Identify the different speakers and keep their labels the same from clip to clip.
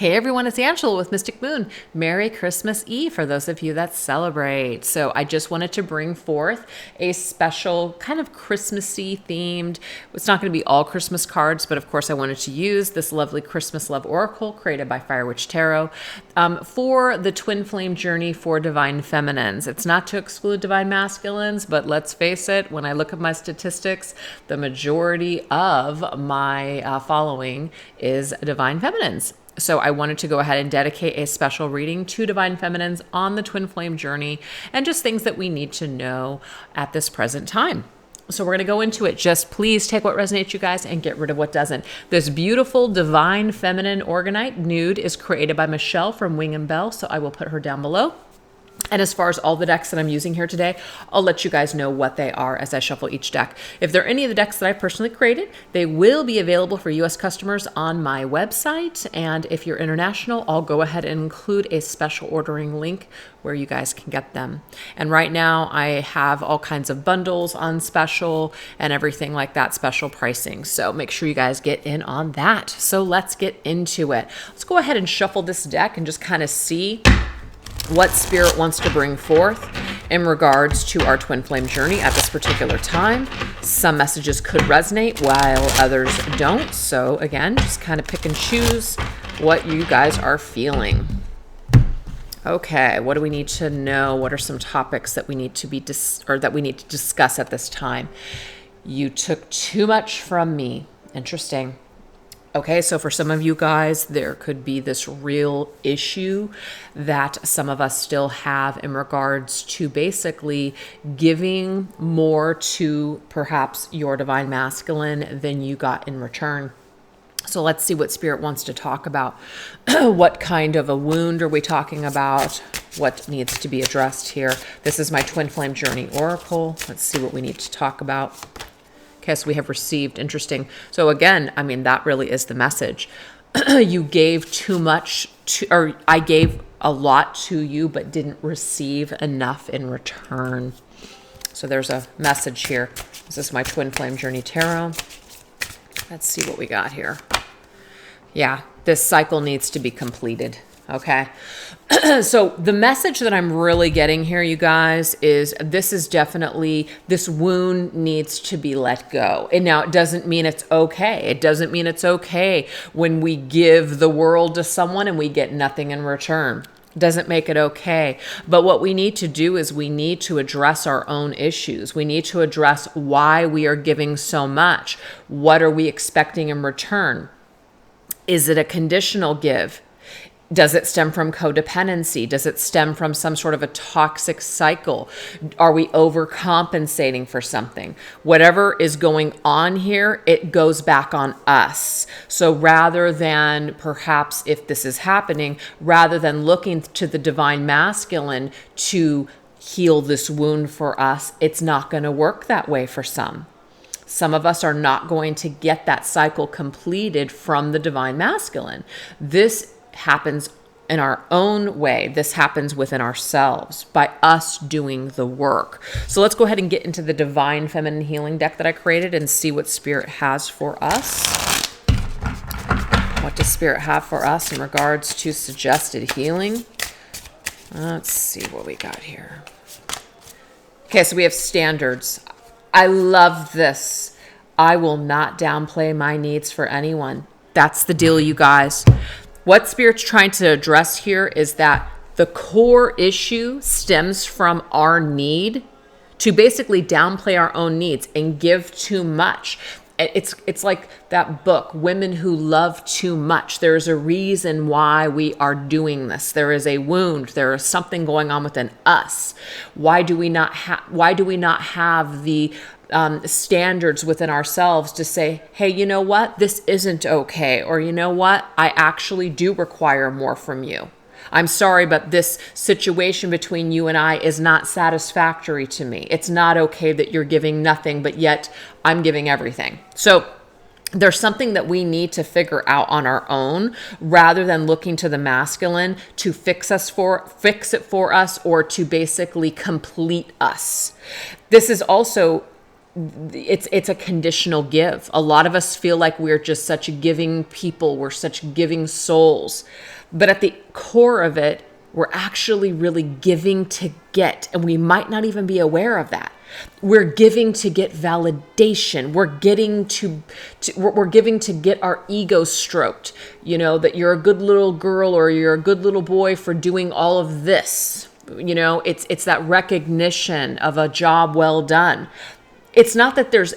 Speaker 1: Hey everyone, it's Angela with Mystic Moon. Merry Christmas Eve for those of you that celebrate. So I just wanted to bring forth a special kind of Christmassy themed, it's not going to be all Christmas cards, but of course I wanted to use this lovely Christmas Love Oracle created by Fire Witch Tarot for the Twin Flame Journey for Divine Feminines. It's not to exclude Divine Masculines, but let's face it, when I look at my statistics, the majority of my following is Divine Feminines. So I wanted to go ahead and dedicate a special reading to Divine Feminines on the Twin Flame journey and just things that we need to know at this present time. So we're going to go into it. Just please take what resonates, you guys, and get rid of what doesn't. This beautiful Divine Feminine Organite nude is created by Michelle from Wing and Bell, so I will put her down below. And as far as all the decks that I'm using here today, I'll let you guys know what they are as I shuffle each deck. If there are any of the decks that I personally created, they will be available for US customers on my website. And if you're international, I'll go ahead and include a special ordering link where you guys can get them. And right now I have all kinds of bundles on special and everything like that, special pricing. So make sure you guys get in on that. So let's get into it. Let's go ahead and shuffle this deck and just kind of see what Spirit wants to bring forth in regards to our Twin Flame journey at this particular time. Some messages could resonate while others don't. So again, just kind of pick and choose what you guys are feeling. Okay, what do we need to know? What are some topics that we need to discuss at this time? You took too much from me. Interesting. Okay, so for some of you guys, there could be this real issue that some of us still have in regards to basically giving more to perhaps your Divine Masculine than you got in return. So let's see what Spirit wants to talk about. What kind of a wound are we talking about? What needs to be addressed here? This is my Twin Flame Journey Oracle. Let's see what we need to talk about. Okay, so we have received, interesting. So again, I mean, that really is the message. You gave too much or I gave a lot to you, but didn't receive enough in return. So there's a message here. This is my Twin Flame Journey Tarot. Let's see what we got here. Yeah, this cycle needs to be completed. Okay. So the message that I'm really getting here, you guys, is this wound needs to be let go. And now it doesn't mean it's okay. It doesn't mean it's okay when we give the world to someone and we get nothing in return. Doesn't make it okay. But what we need to do is we need to address our own issues. We need to address why we are giving so much. What are we expecting in return? Is it a conditional give? Does it stem from codependency? Does it stem from some sort of a toxic cycle? Are we overcompensating for something? Whatever is going on here, it goes back on us. So rather than perhaps if this is happening, rather than looking to the Divine Masculine to heal this wound for us, it's not going to work that way for some. Some of us are not going to get that cycle completed from the Divine Masculine. This happens in our own way. This happens within ourselves by us doing the work. So let's go ahead and get into the Divine Feminine Healing deck that I created and see what Spirit has for us. What does Spirit have for us in regards to suggested healing? Let's see what we got here. Okay, so we have standards. I love this. I will not downplay my needs for anyone. That's the deal, you guys. What Spirit's trying to address here is that the core issue stems from our need to basically downplay our own needs and give too much. It's like that book, Women Who Love Too Much. There's a reason why we are doing this. There is a wound. There is something going on within us. Why do we not have the standards within ourselves to say, hey, you know what? This isn't okay. Or you know what? I actually do require more from you. I'm sorry, but this situation between you and I is not satisfactory to me. It's not okay that you're giving nothing, but yet I'm giving everything. So there's something that we need to figure out on our own rather than looking to the masculine to fix it for us or to basically complete us. This is also it's a conditional give. A lot of us feel like we're just such giving people, we're such giving souls, but at the core of it, we're actually really giving to get, and we might not even be aware of that. We're giving to get validation. We're we're giving to get our ego stroked. That you're a good little girl or you're a good little boy for doing all of this. It's that recognition of a job well done. It's not that there's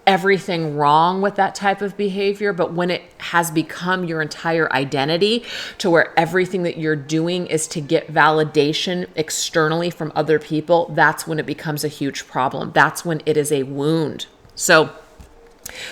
Speaker 1: everything wrong with that type of behavior, but when it has become your entire identity to where everything that you're doing is to get validation externally from other people, that's when it becomes a huge problem. That's when it is a wound. So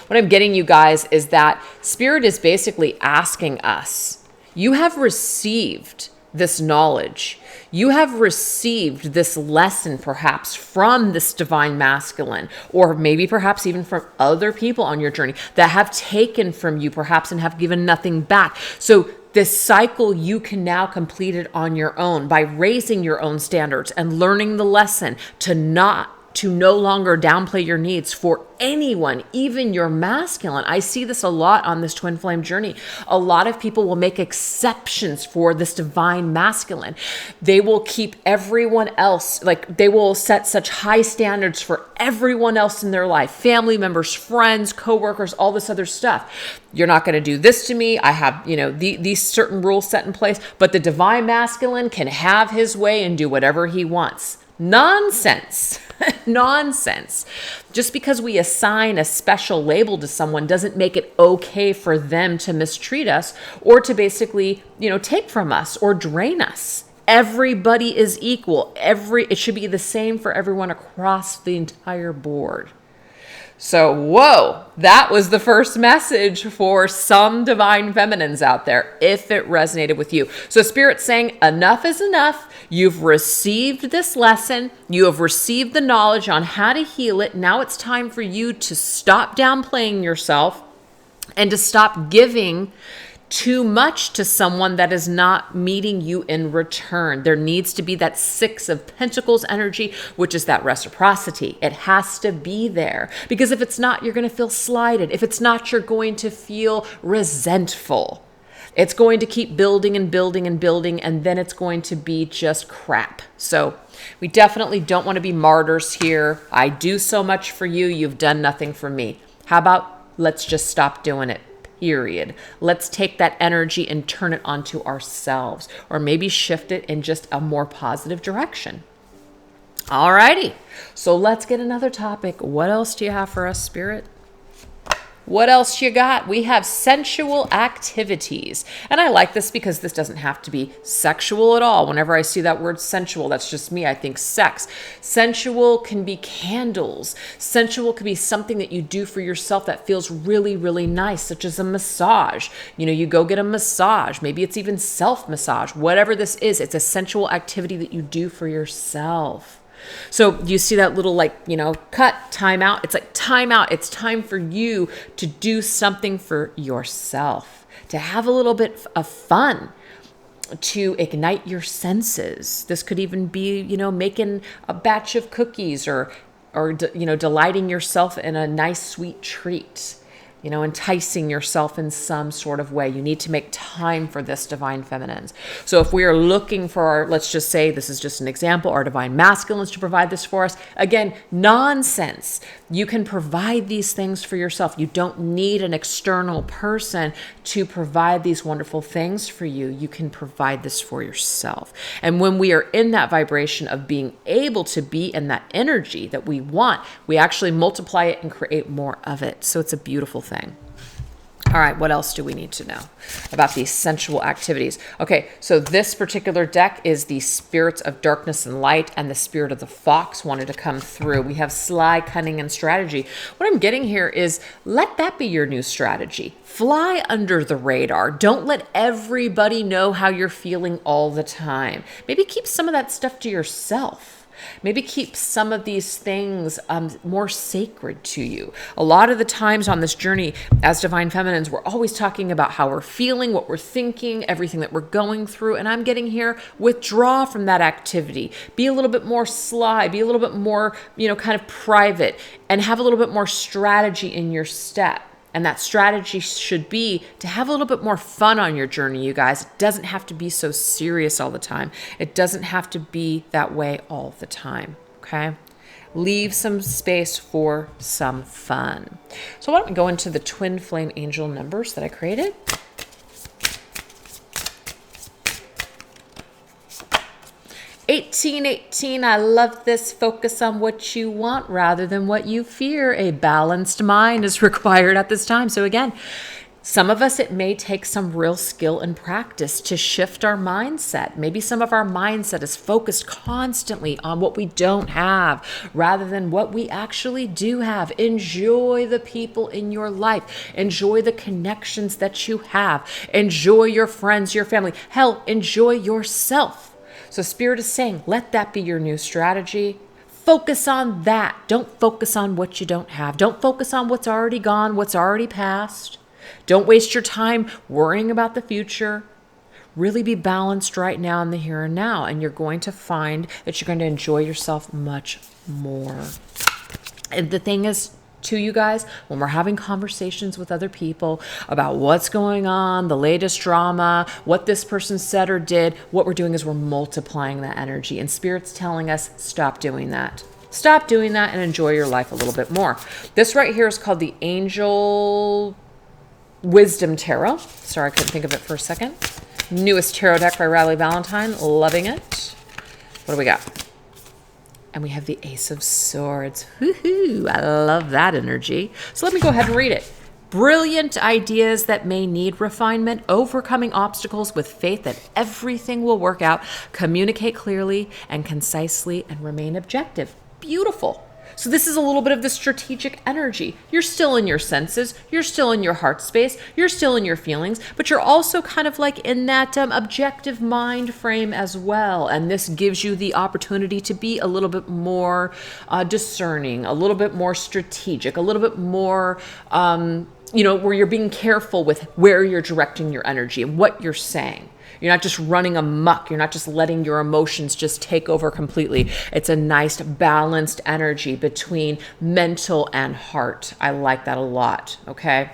Speaker 1: what I'm getting, you guys, is that Spirit is basically asking us, you have received this knowledge. You have received this lesson perhaps from this divine masculine, or maybe perhaps even from other people on your journey that have taken from you perhaps and have given nothing back. So this cycle, you can now complete it on your own by raising your own standards and learning the lesson to no longer downplay your needs for anyone, even your masculine. I see this a lot on this twin flame journey. A lot of people will make exceptions for this divine masculine. They will keep everyone else, they will set such high standards for everyone else in their life, family members, friends, coworkers, all this other stuff. You're not going to do this to me. I have, these certain rules set in place, but the divine masculine can have his way and do whatever he wants. Nonsense. Nonsense. Just because we assign a special label to someone doesn't make it okay for them to mistreat us or to basically, take from us or drain us. Everybody is equal. It should be the same for everyone across the entire board. So, whoa, that was the first message for some divine feminines out there, if it resonated with you. So Spirit's saying enough is enough. You've received this lesson. You have received the knowledge on how to heal it. Now it's time for you to stop downplaying yourself and to stop giving too much to someone that is not meeting you in return. There needs to be that 6 of Pentacles energy, which is that reciprocity. It has to be there, because if it's not, you're going to feel slighted. If it's not, you're going to feel resentful. It's going to keep building and building and building, and then it's going to be just crap. So we definitely don't want to be martyrs here. I do so much for you. You've done nothing for me. How about let's just stop doing it? Period. Let's take that energy and turn it onto ourselves, or maybe shift it in just a more positive direction. Alrighty. So let's get another topic. What else do you have for us, Spirit? What else you got? We have sensual activities. And I like this because this doesn't have to be sexual at all. Whenever I see that word sensual, that's just me. I think sex. Sensual can be candles. Sensual can be something that you do for yourself that feels really, really nice, such as a massage. You go get a massage. Maybe it's even self-massage. Whatever this is, it's a sensual activity that you do for yourself. So you see that little cut, time out. It's like time out. It's time for you to do something for yourself, to have a little bit of fun, to ignite your senses. This could even be, making a batch of cookies or delighting yourself in a nice sweet treat. Enticing yourself in some sort of way. You need to make time for this, divine feminines. So if we are looking for let's just say, this is just an example, our divine masculines to provide this for us, again, nonsense. You can provide these things for yourself. You don't need an external person to provide these wonderful things for you. You can provide this for yourself. And when we are in that vibration of being able to be in that energy that we want, we actually multiply it and create more of it. So it's a beautiful thing. All right, what else do we need to know about these sensual activities? Okay, so this particular deck is the spirits of darkness and light, and the spirit of the fox wanted to come through. We have sly, cunning, and strategy. What I'm getting here is let that be your new strategy. Fly under the radar. Don't let everybody know how you're feeling all the time. Maybe keep some of that stuff to yourself. Maybe keep some of these things more sacred to you. A lot of the times on this journey as Divine Feminines, we're always talking about how we're feeling, what we're thinking, everything that we're going through. And I'm getting here, withdraw from that activity. Be a little bit more sly, be a little bit more, kind of private, and have a little bit more strategy in your step. And that strategy should be to have a little bit more fun on your journey, you guys. It doesn't have to be so serious all the time. It doesn't have to be that way all the time, okay? Leave some space for some fun. So why don't we go into the twin flame angel numbers that I created? 1818, I love this. Focus on what you want rather than what you fear. A balanced mind is required at this time. So again, some of us, it may take some real skill and practice to shift our mindset. Maybe some of our mindset is focused constantly on what we don't have rather than what we actually do have. Enjoy the people in your life. Enjoy the connections that you have. Enjoy your friends, your family. Hell, enjoy yourself. So Spirit is saying, let that be your new strategy. Focus on that. Don't focus on what you don't have. Don't focus on what's already gone, what's already passed. Don't waste your time worrying about the future. Really be balanced right now in the here and now, and you're going to find that you're going to enjoy yourself much more. And the thing is, to you guys, when we're having conversations with other people about what's going on, the latest drama, what this person said or did, what we're doing is we're multiplying that energy. And Spirit's telling us, stop doing that. Stop doing that and enjoy your life a little bit more. This right here is called the Angel Wisdom Tarot. Sorry, I couldn't think of it for a second. Newest tarot deck by Riley Valentine. Loving it. What do we got? And we have the Ace of Swords. Woohoo! I love that energy. So let me go ahead and read it. Brilliant ideas that may need refinement, overcoming obstacles with faith that everything will work out, communicate clearly and concisely, and remain objective. Beautiful. So this is a little bit of the strategic energy. You're still in your senses. You're still in your heart space. You're still in your feelings, but you're also kind of like in that objective mind frame as well. And this gives you the opportunity to be a little bit more discerning, a little bit more strategic, a little bit more, where you're being careful with where you're directing your energy and what you're saying. You're not just running amok. You're not just letting your emotions just take over completely. It's a nice balanced energy between mental and heart. I like that a lot, okay?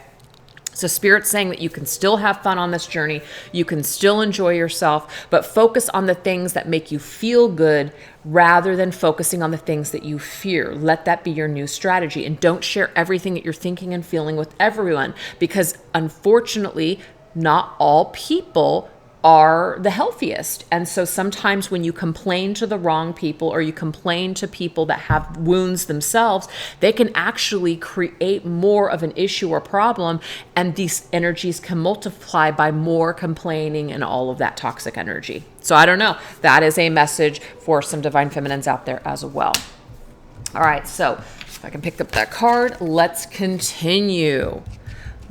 Speaker 1: So Spirit's saying that you can still have fun on this journey. You can still enjoy yourself, but focus on the things that make you feel good rather than focusing on the things that you fear. Let that be your new strategy. And don't share everything that you're thinking and feeling with everyone, because unfortunately, not all people are the healthiest. And so sometimes when you complain to the wrong people or you complain to people that have wounds themselves, they can actually create more of an issue or problem, and these energies can multiply by more complaining and all of that toxic energy. So I don't know. That is a message for some Divine Feminines out there as well. All right, so if I can pick up that card, let's continue.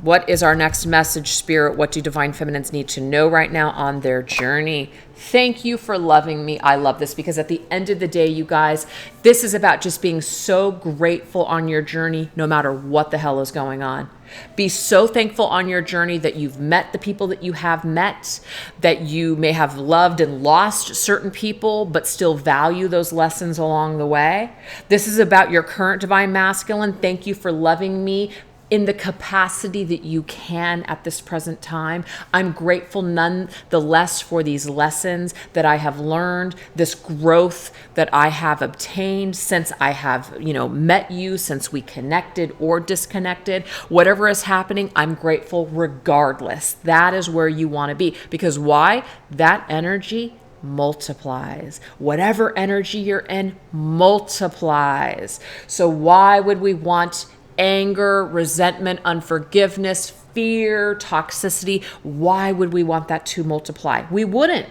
Speaker 1: What is our next message, Spirit? What do Divine Feminines need to know right now on their journey? Thank you for loving me. I love this because at the end of the day, you guys, this is about just being so grateful on your journey, no matter what the hell is going on. Be so thankful on your journey that you've met the people that you have met, that you may have loved and lost certain people, but still value those lessons along the way. This is about your current Divine Masculine. Thank you for loving me in the capacity that you can at this present time. I'm grateful nonetheless for these lessons that I have learned, this growth that I have obtained since I have, met you, since we connected or disconnected. Whatever is happening, I'm grateful regardless. That is where you want to be. Because why? That energy multiplies. Whatever energy you're in multiplies. So why would we want anger, resentment, unforgiveness, fear, toxicity? Why would we want that to multiply? We wouldn't.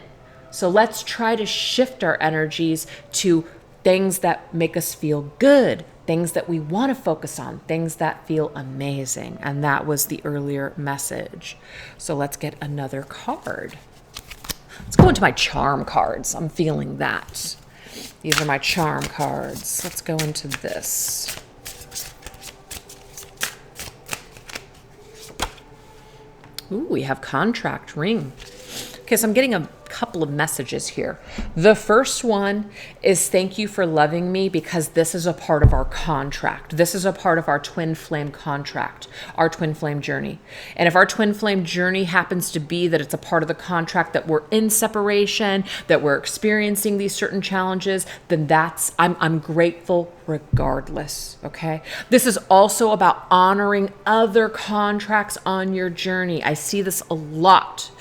Speaker 1: So let's try to shift our energies to things that make us feel good, things that we want to focus on, things that feel amazing. And that was the earlier message. So let's get another card. Let's go into my charm cards. I'm feeling that. These are my charm cards. Let's go into this. Ooh, we have contract ring. Okay, so I'm getting a couple of messages here. The first one is thank you for loving me because this is a part of our contract. This is a part of our twin flame contract, our twin flame journey. And if our twin flame journey happens to be that it's a part of the contract that we're in separation, that we're experiencing these certain challenges, then I'm grateful regardless, okay? This is also about honoring other contracts on your journey. I see this a lot.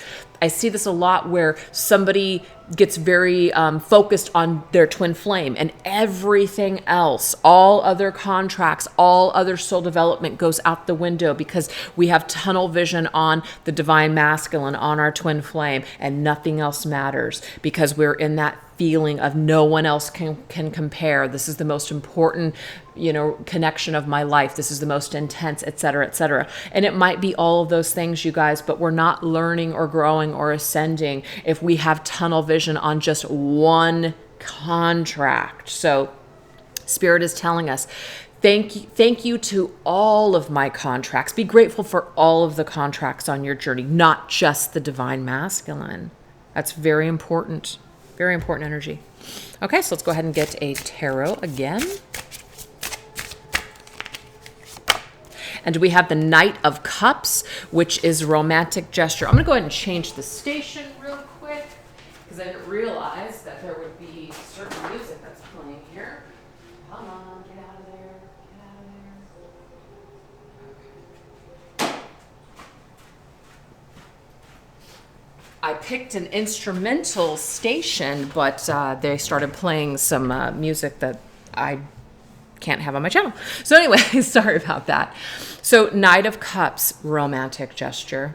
Speaker 1: Where somebody gets very focused on their twin flame and everything else, all other contracts, all other soul development goes out the window because we have tunnel vision on the divine masculine, on our twin flame, and nothing else matters because we're in that feeling of no one else can compare. This is the most important, connection of my life. This is the most intense, et cetera, et cetera. And it might be all of those things, you guys, but we're not learning or growing or ascending if we have tunnel vision on just one contract. So Spirit is telling us, thank you to all of my contracts. Be grateful for all of the contracts on your journey, not just the divine masculine. That's very important. Very important energy. Okay, so let's go ahead and get a tarot again. And we have the Knight of Cups, which is romantic gesture. I'm going to go ahead and change the station real quick because I didn't realize that there would be certain music that's playing here. Come on, get out of there. Get out of there. Okay. I picked an instrumental station, but they started playing some music that I can't have on my channel. So anyway, sorry about that. So Knight of Cups, romantic gesture.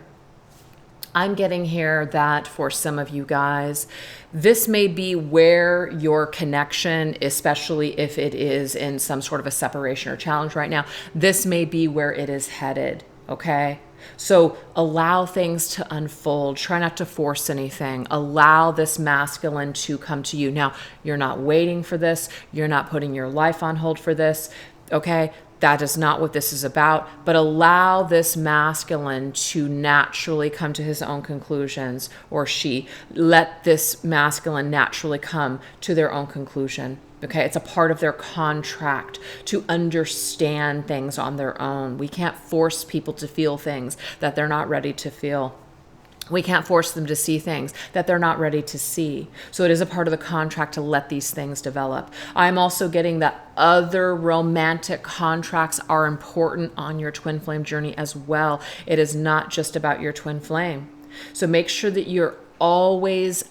Speaker 1: I'm getting here that for some of you guys, this may be where your connection, especially if it is in some sort of a separation or challenge right now, this may be where it is headed, okay? So allow things to unfold. Try not to force anything. Allow this masculine to come to you. Now, you're not waiting for this. You're not putting your life on hold for this, okay? That is not what this is about. But allow this masculine to naturally come to his own conclusions, or she. Let this masculine naturally come to their own conclusion. Okay, it's a part of their contract to understand things on their own. We can't force people to feel things that they're not ready to feel. We can't force them to see things that they're not ready to see. So it is a part of the contract to let these things develop. I'm also getting that other romantic contracts are important on your twin flame journey as well. It is not just about your twin flame. So make sure that you're always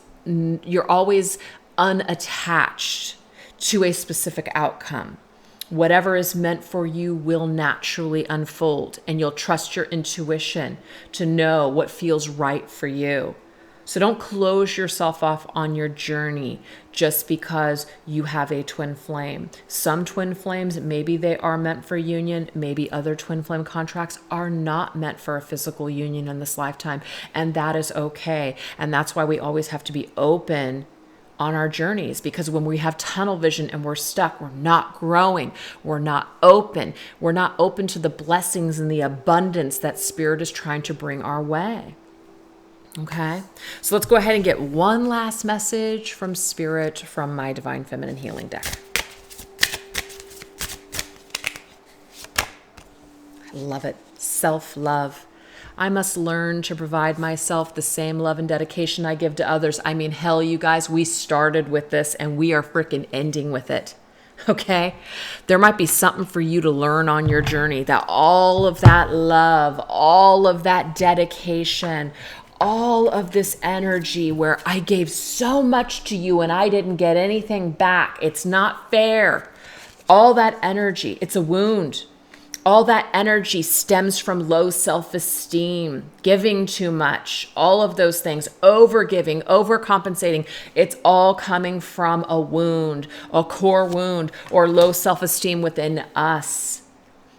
Speaker 1: unattached to a specific outcome. Whatever is meant for you will naturally unfold, and you'll trust your intuition to know what feels right for you. So don't close yourself off on your journey just because you have a twin flame. Some twin flames, maybe they are meant for union. Maybe other twin flame contracts are not meant for a physical union in this lifetime, and that is okay. And that's why we always have to be open on our journeys, because when we have tunnel vision and we're stuck, we're not growing, we're not open to the blessings and the abundance that Spirit is trying to bring our way. Okay, so let's go ahead and get one last message from Spirit from my Divine Feminine Healing deck. I love it. Self-love. I must learn to provide myself the same love and dedication I give to others. I mean, hell, you guys, we started with this and we are freaking ending with it. Okay? There might be something for you to learn on your journey, that all of that love, all of that dedication, all of this energy where I gave so much to you and I didn't get anything back. It's not fair. All that energy, it's a wound. All that energy stems from low self-esteem, giving too much, all of those things, over-giving, overcompensating. It's all coming from a wound, a core wound, or low self-esteem within us.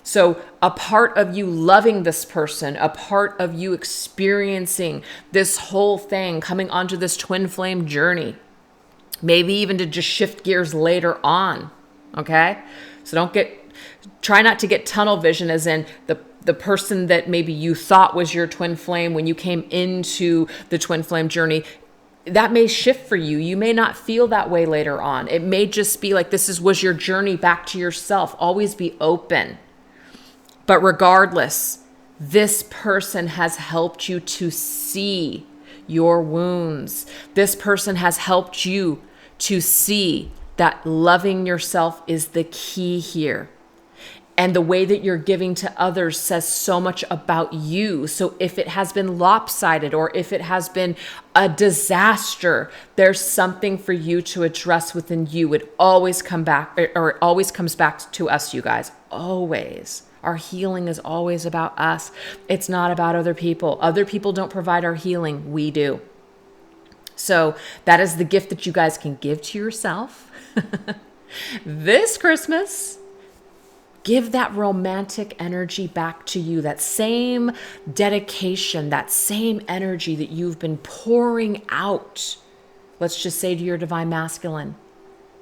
Speaker 1: So a part of you loving this person, a part of you experiencing this whole thing, coming onto this twin flame journey, Maybe even to just shift gears later on. Okay? So try not to get tunnel vision as in the person that maybe you thought was your twin flame when you came into the twin flame journey. That may shift for you. You may not feel that way later on. It may just be like was your journey back to yourself. Always be open. But regardless, this person has helped you to see your wounds. This person has helped you to see that loving yourself is the key here. And the way that you're giving to others says so much about you. So if it has been lopsided or if it has been a disaster, there's something for you to address within you. It always comes back to us, you guys. Always. Our healing is always about us. It's not about other people. Other people don't provide our healing. We do. So that is the gift that you guys can give to yourself this Christmas. Give that romantic energy back to you, that same dedication, that same energy that you've been pouring out. Let's just say to your divine masculine,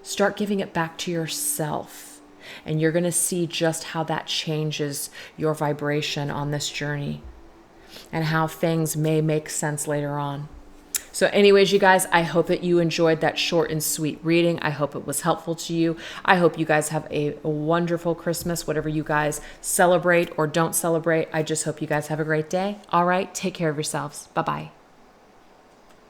Speaker 1: start giving it back to yourself. And you're going to see just how that changes your vibration on this journey and how things may make sense later on. So anyways, you guys, I hope that you enjoyed that short and sweet reading. I hope it was helpful to you. I hope you guys have a wonderful Christmas, whatever you guys celebrate or don't celebrate. I just hope you guys have a great day. All right, take care of yourselves. Bye-bye.